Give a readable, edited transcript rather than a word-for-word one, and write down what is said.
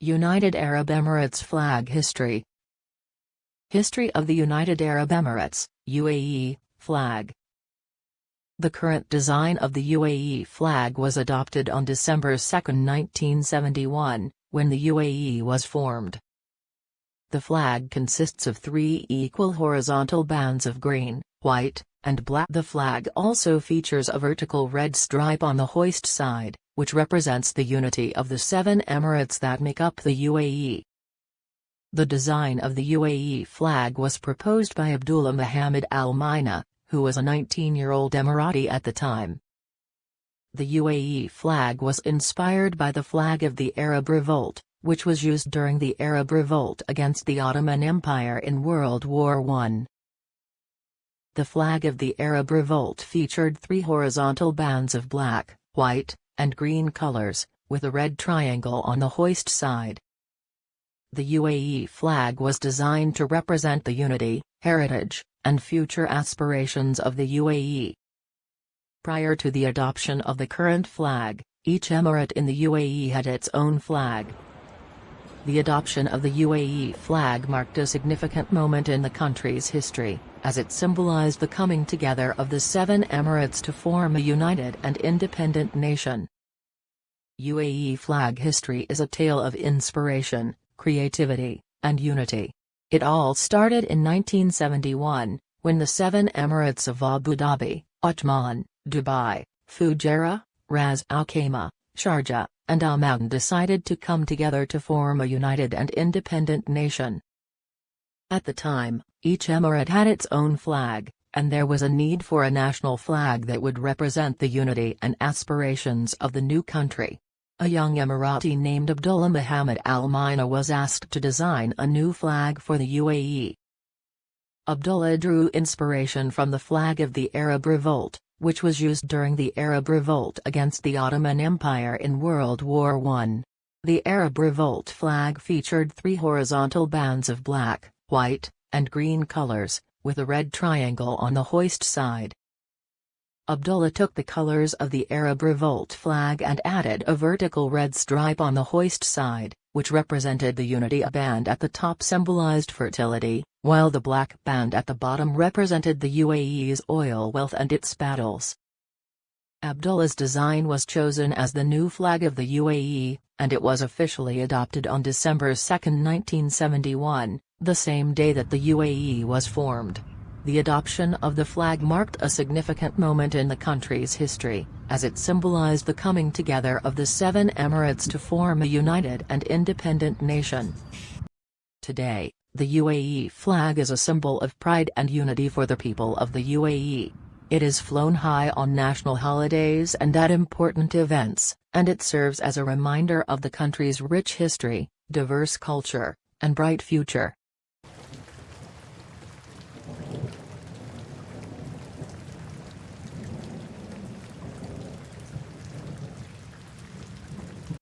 United Arab Emirates flag history. History of the United Arab Emirates, UAE, flag. The current design of the UAE flag was adopted on December 2, 1971, when the UAE was formed. The flag consists of 3 equal horizontal bands of green, white, and black. The flag also features a vertical red stripe on the hoist side, which represents the unity of the 7 emirates that make up the UAE. The design of the UAE flag was proposed by Abdullah Mohammed Al Mina, who was a 19-year-old Emirati at the time. The UAE flag was inspired by the flag of the Arab Revolt, which was used during the Arab Revolt against the Ottoman Empire in World War I. The flag of the Arab Revolt featured 3 horizontal bands of black, white, and green colors, with a red triangle on the hoist side. The UAE flag was designed to represent the unity, heritage, and future aspirations of the UAE. Prior to the adoption of the current flag, each emirate in the UAE had its own flag. The adoption of the UAE flag marked a significant moment in the country's history, as it symbolized the coming together of the 7 emirates to form a united and independent nation. UAE flag history is a tale of inspiration, creativity, and unity. It all started in 1971, when the 7 emirates of Abu Dhabi, Oman, Dubai, Fujairah, Ras Al Khaimah, Sharjah, and Amman decided to come together to form a united and independent nation. At the time, each emirate had its own flag, and there was a need for a national flag that would represent the unity and aspirations of the new country. A young Emirati named Abdullah Mohammed Al Mina was asked to design a new flag for the UAE. Abdullah drew inspiration from the flag of the Arab Revolt, which was used during the Arab Revolt against the Ottoman Empire in World War I. The Arab Revolt flag featured 3 horizontal bands of black, white, and green colors, with a red triangle on the hoist side. Abdullah took the colors of the Arab Revolt flag and added a vertical red stripe on the hoist side, which represented the unity. A band at the top symbolized fertility, while the black band at the bottom represented the UAE's oil wealth and its battles. Abdullah's design was chosen as the new flag of the UAE, and it was officially adopted on December 2, 1971, the same day that the UAE was formed. The adoption of the flag marked a significant moment in the country's history, as it symbolized the coming together of the 7 emirates to form a united and independent nation. Today, the UAE flag is a symbol of pride and unity for the people of the UAE. It is flown high on national holidays and at important events, and it serves as a reminder of the country's rich history, diverse culture, and bright future.